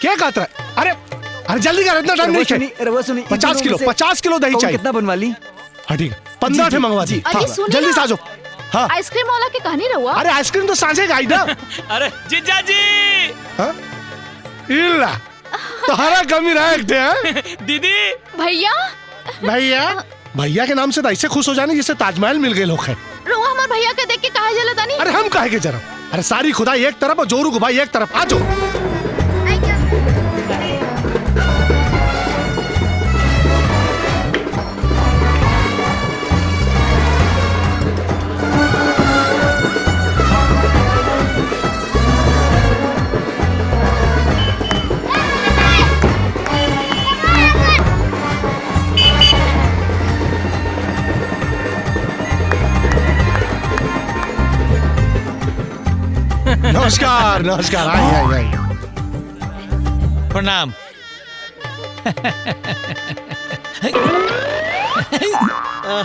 क्या कहता है? अरे अरे जल्दी कर, इतना टाइम नहीं है। 50 किलो दही चाहिए। कितना बनवा ली? हाँ ठीक है, 15 ठे मंगवा दी। अरे सुनिए जल्दी ना। से आ जाओ। हाँ आइसक्रीम वाला के कहानी रहुआ। अरे आइसक्रीम तो सांझे का आई ना। अरे जीजा जी। हाँ? इल्ला तुम्हारा कमी रहे हैं दीदी। भैया भैया। भैया के नाम से तो ऐसे खुश हो जाने जिससे ताजमहल मिल गए लोग हैं। रहुआ हमारे भैया के देख के काहे जला तानी? अरे हम काहे के जरा? अरे सारी खुदाई एक तरफ और जोरू को भाई एक तरफ। आ जाओ। नमस्कार नमस्कार। आई। प्रणाम।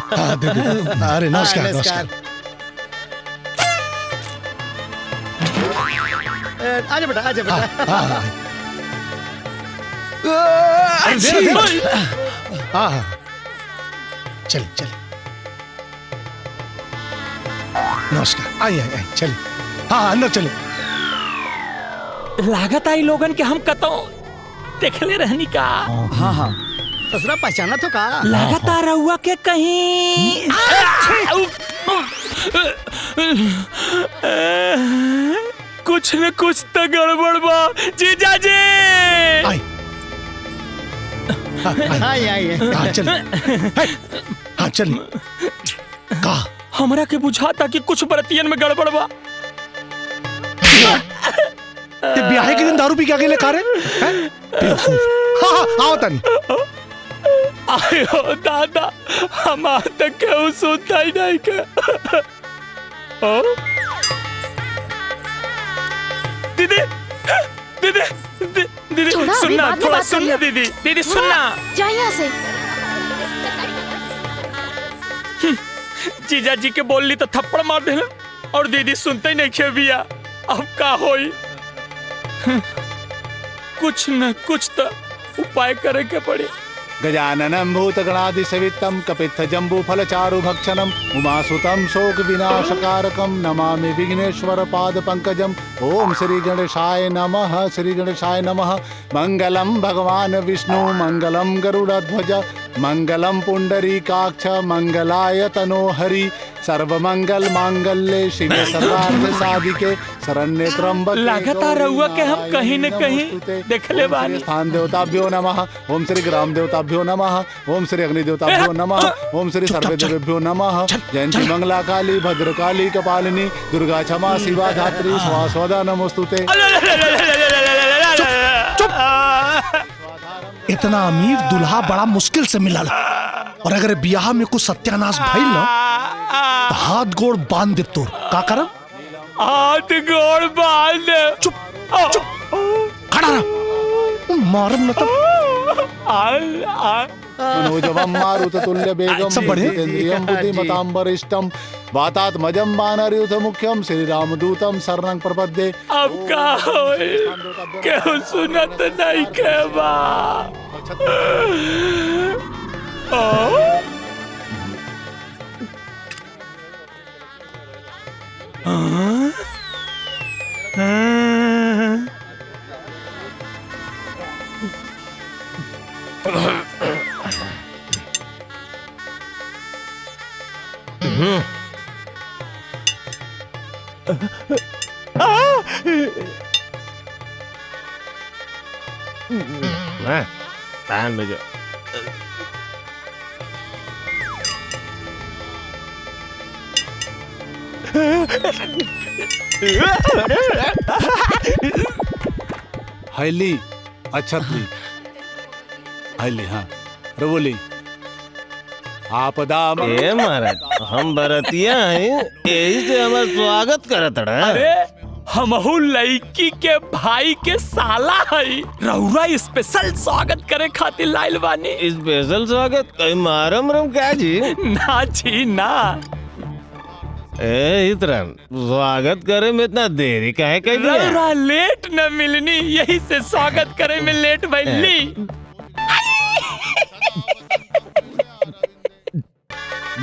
हाँ, दे। अरे नमस्कार नमस्कार। आजा बेटा आजा बेटा। हाँ चलिए चलिए। नमस्कार। आई चलिए। हाँ अंदर चले। लागत आई लोगन के हम कतो देखले रहनी का। हाँ हाँ ससुरा पहचाना तो का। लागत आ रहुआ के कहीं कुछ न कुछ तो गड़बड़ बा जीजा जी। आई। आई हाँ चल। हाँ चल। कहा हमरा के बुझाता कि कुछ बरतियन में गड़बड़ बा। ते ब्याह के दिन दारू पी के अकेले खा रहे हैं? हाँ आओ तनी। आयो दादा हम आज तक क्यों सुनता ही नहीं के। दीदी दीदी दीदी सुनना थोड़ा सुनना दीदी दीदी सुनना। जा यहाँ से। जीजा जी के बोल ली तो थप्पड़ मार देना और दीदी सुनते ही नहीं खे बिया। अब का होई? कुछ न कुछ तो उपाय करे के पड़े। गजाननं भूतगणाधिसेवितं कपित्थजम्बूफलचारुभक्षणं उमासुतं शोकविनाशकारकं नमामि विघ्नेश्वरपादपङ्कजम्। ओम श्री गणेशाय नमः। श्री गणेशाय नमः। मंगलम भगवान विष्णु मंगलम गरुड़ध्वज मंगलम पुंडरीकाक्ष मंगलाय तनोहरि सर्वमंगल मांगल्ये शिवे सर्वार्थ साधिके शरण्ये त्र्यंबके। लगातार रहुआ के हम कहीं न कहीं देखले बानी। स्थान देवताभ्यो नमः। ओम श्री ग्राम देवताभ्यो नमः। ओम श्री अग्नि देवताभ्यो नमः। ओम श्री सर्वे देवेभ्यो नमः। जयंती मंगला काली भद्रकाली कपालिनी दुर्गा क्षमा शिवा धात्री स्वास्वदा नमोस्तुते। इतना अमीर दुल्हा बड़ा मुश्किल से मिला और अगर ब्याह में कुछ सत्यानाश भइल ना तो हाथ गोड़ बांध दे तोर। का करब? हाथ गोड़ बांध दे। चुप चुप खड़ा रह। मारम न तब। मनोजवम मारुततुल्य बेगम जितेन्द्रियं बुद्धिमतां वरिष्ठं वातात्मजं वानरयूथ मुख्यं श्री रामदूतं शरणं प्रपद्ये। अब का होई? क्यों सुनत नहीं के बा? पैन में जो हैली अच्छतली हैली हाँ रवोली आपदा में। ए महाराज हम बरतिया हैं यही से हमार स्वागत करत रहा। अरे हमहू लड़की के भाई के साला है रउरा स्पेशल स्वागत करे खातिर लाइल बानी। स्पेशल स्वागत कहीं मारम रम क्या जी? ना जी ना ए हितरन, स्वागत करे में इतना देरी काहे कर दिया? रउरा लेट न मिलनी, यही से स्वागत करे में लेट भइली।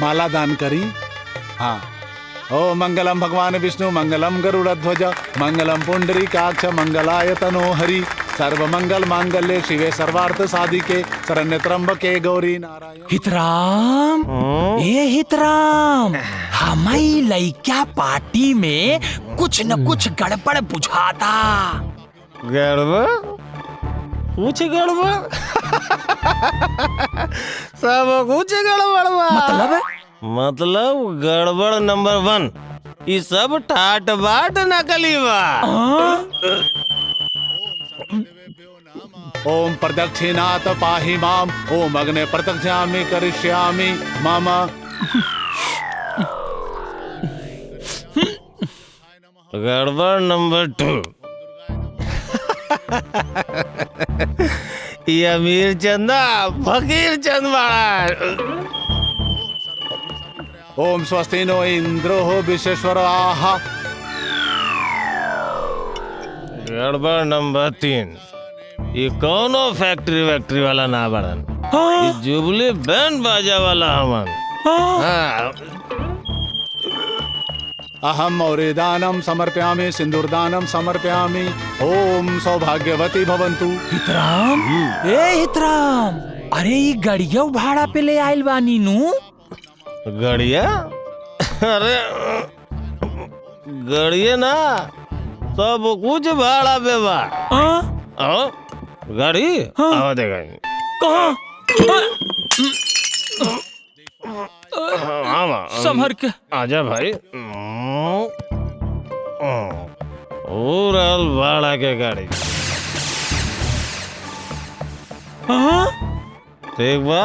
माला दान करी। हाँ। ओ मंगलम भगवान विष्णु, मंगलम गरुड़ध्वज, मंगलम पुंडरीकाक्ष, मंगलाय तनोहरि, सर्व मंगल मांगल्ये शिवे सर्वार्थ साधिके, शरण्य त्र्यंबके गौरी नारायण। हितराम, ए हितराम, हमारी लइका पार्टी में कुछ न कुछ गड़बड़ बुझाता। गड़बड़? कुछ गड़बड़? सब कुछ गड़बड़ बा। मतलब गड़बड़ नंबर 1, ये सब ठाट बाट नकली बा। ओम प्रदक्षिणात पाहि माम, ओम अग्ने प्रदक्षिणामि करिष्यामि मम। गड़बड़ नंबर 2, ये अमीर चंदा फकीर चंद बड़ा। ओम स्वस्ति नो इंद्रो विश्वेश्वराः। गड़बड़ नंबर 3, ये कौनो फैक्ट्री वैक्ट्री वाला ना बड़न, ये जुबली बैंड बाजा वाला हमन। हाँ। अहम मौर्यदानम समर्पयामि, सिंदूरदानम समर्पयामि। ओम सौभाग्यवती भवन्तु। हितराम, ए हितराम, अरे ये गड़िया भाड़ा पे ले आइल बानी नू। गड़िया? अरे गड़िया ना, सब कुछ भाड़ा पे बा। गाड़ी आओ देगा संभर के आजा भाई। ओवरऑल भाड़ा के गाड़ी ठीक बा।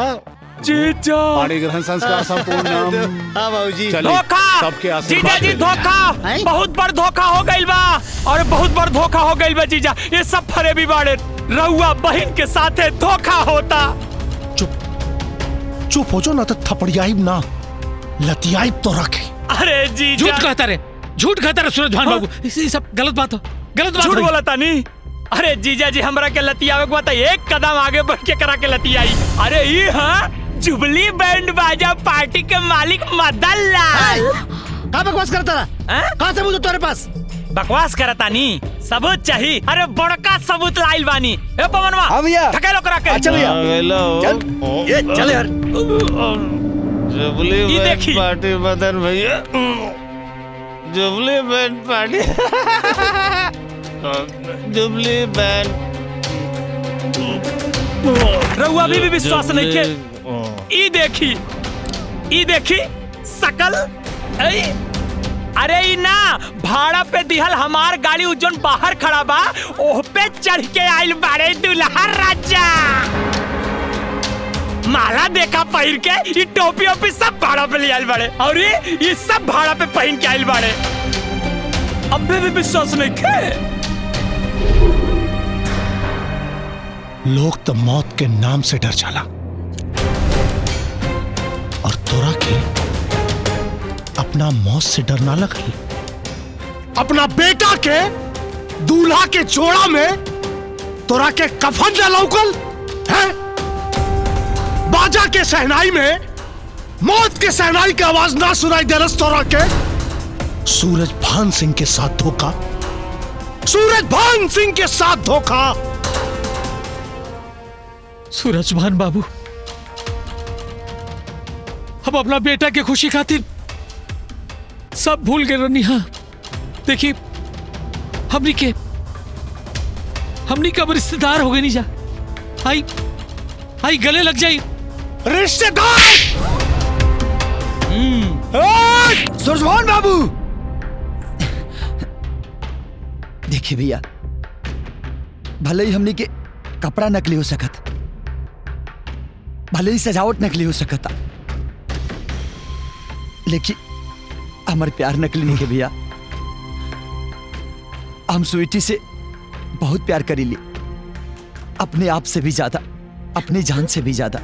जीजा, पाणी ग्रहण संस्कार संपूर्ण। हाँ बाबूजी। चलिए, धोखा सबके जीजा आशीर्वाद जी, ले लीजिए। धोखा, हैं? बहुत बड़ धोखा हो गइल बा, और बहुत बड़ धोखा हो गइल बा जीजा। ये सब फरेबी बाड़े, रउआ बहन के साथे धोखा होता। चुप हो जाओ ना तो थपड़ियाई ना, लतियाई तो रखे। अरे जीजा, झूठ कहता रे, झूठ कहता रे सूरज भान बाबू, ये सब गलत बात हो, गलत बात झूठ हुई। बोला तानी। अरे जीजा जी, हमरा के लतियावे के बात एक कदम आगे बढ़ के करा के लतियाई। अरे ये हाँ जुबली बैंड बाजा पार्टी के मालिक मदन लाल। कहाँ बकवास करता रहा? कहाँ सबूत है तुम्हारे पास? बकवास करता नी, सबूत चाहिए। अरे बड़का सबूत लाइल बानी। ए पवनवा, हाँ भैया। ठकेलो करा के। अच्छा भैया। चल ये चल यार। जुबली ये बैंड देखी। पार्टी मदन भैया, jubilee band party jubilee band. रउआ भी विश्वास नहीं के। ई देखी सकल। अरे ई ना, भाड़ा पे दिहल हमार गाड़ी उजन बाहर खड़ा बा, ओह पे चढ़ के आइल बाड़े दुल्हा राजा। माला देखा पहिर के, ई टोपी ओपी सब भाड़ा पे ले आइल बाड़े, और ये सब भाड़ा पे पहन के आइल बाड़े। अबे भी विश्वास नहीं के। लोग तो मौत के नाम से डर जाला, और तोरा के अपना मौत से डर ना लगल। अपना बेटा के दूल्हा के जोड़ा में तोरा के कफन ना लौकल है? बाजा के सहनाई में मौत के सहनाई की आवाज ना सुनाई दे रस तोरा के? सूरज भान सिंह के साथ धोखा, सूरज भान सिंह के साथ धोखा। सूरज भान बाबू, हम अपना बेटा के खुशी खातिर सब भूल गए रनी। हाँ देखिए, हमनी के अब रिश्तेदार हो गए नहीं जा। आई गले लग जाई। रिश्तेदार सुरजभान बाबू, देखिए भैया, भले ही हमने के कपड़ा नकली हो सकत, भले ही सजावट नकली हो सकता, लेकिन हमारे प्यार नकली नहीं है भैया। हम स्वीटी से बहुत प्यार करी ली, अपने आप से भी ज्यादा, अपनी जान से भी ज्यादा।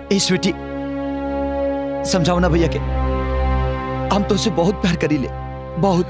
ए स्वीटी, समझाओ ना भैया के, हम तो उसे बहुत प्यार करी ले, बहुत।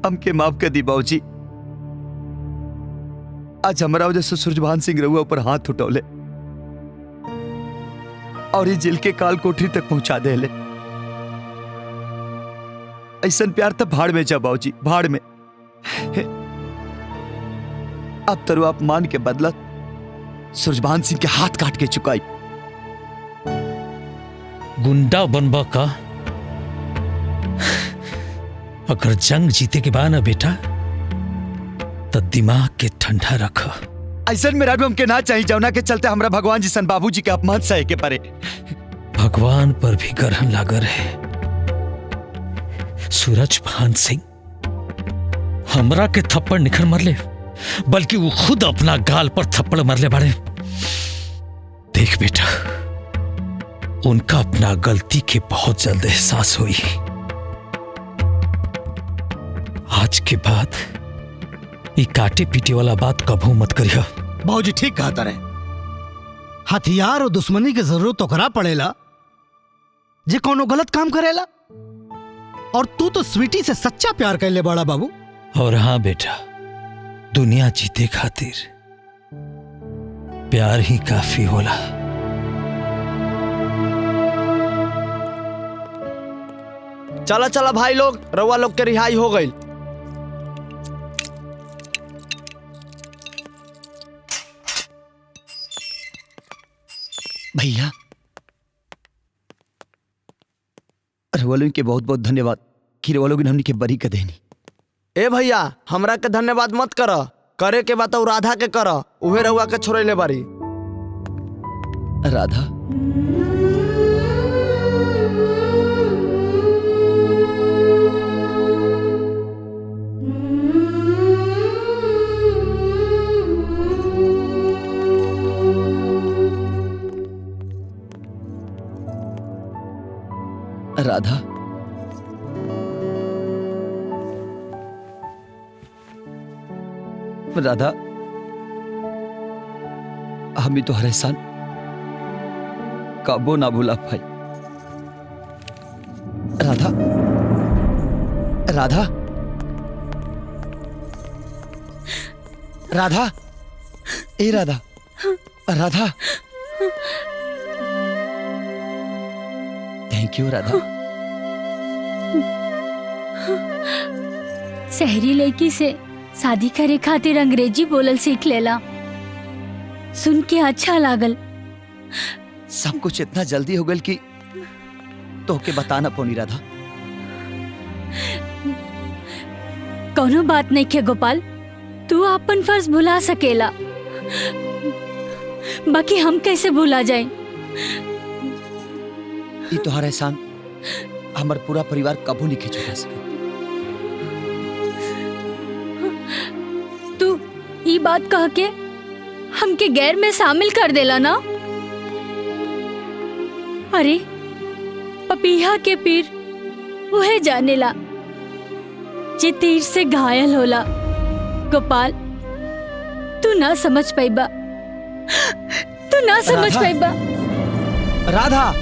हमके माफ कर दी बाबूजी। आज हमारा वजह से सूरजभान सिंह रहुआ ऊपर हाथ उठौले और ये जेल के काल कोठरी तक पहुंचा दे ले। ऐसा प्यार तो भाड़ में जा बाबूजी, भाड़ में। अब तरु अपमान के बदला सूरजभान सिंह के हाथ काट के चुकाई। गुंडा बनबा का? अगर जंग जीते के बाद ना बेटा, तो दिमाग के ठंडा रख। ऐसा मेरा भी हमके ना चाहिए जाना के चलते हमरा भगवान जी सन बाबूजी के अपमान सहे के परे। भगवान पर भी ग्रहण लागल है। सूरजभान सिंह हमरा के थप्पड़ निखर मरले, बल्कि वो खुद अपना गाल पर थप्पड़ मरले बाड़े। देख बेटा, उनका अपना गलती के बहुत जल्द एहसास हुई। आज के बाद ये काटे पीटे वाला बात कभू मत करिया। बाबूजी ठीक कहा तारे। हथियार और दुश्मनी की जरूरत ओकरा पड़ेला जे कोनो गलत काम करेला, और तू तो स्वीटी से सच्चा प्यार कर ले बड़ा बाबू। और हाँ बेटा, दुनिया जीते खातिर प्यार ही काफी होला। चला चला भाई लोग, रउआ लोग के रिहाई हो गई। भैया रवलों के बहुत बहुत धन्यवाद कि रवलों ने हमने के बरी कर देनी। ए भैया, हमरा के धन्यवाद मत कर, करे के बात राधा के कर, उहे रउआ के छोड़े बारी। राधा राधा राधा हमें तो हर एहसान काबो ना भूला भाई। राधा राधा राधा ए राधा राधा थैंक यू राधा। शहरी लड़की से शादी करे खातिर अंग्रेजी बोलल सीख लेला, सुन के अच्छा लागल। सब कुछ इतना जल्दी हो गल कि तोहके बताना पौनी राधा। कोनो बात नहीं के गोपाल, तू अपन फर्ज भुला सकेला, बाकी हम कैसे भुला जाए। ये तोहर एहसान हमार पूरा परिवार कबू नहीं के चुका सके। तू ये बात कह के हमके गैर में शामिल कर देला ना। अरे पपीहा के पीर वह जानेला जे तीर से घायल होला। गोपाल, तू ना समझ पाइबा, तू ना समझ पाइबा। राधा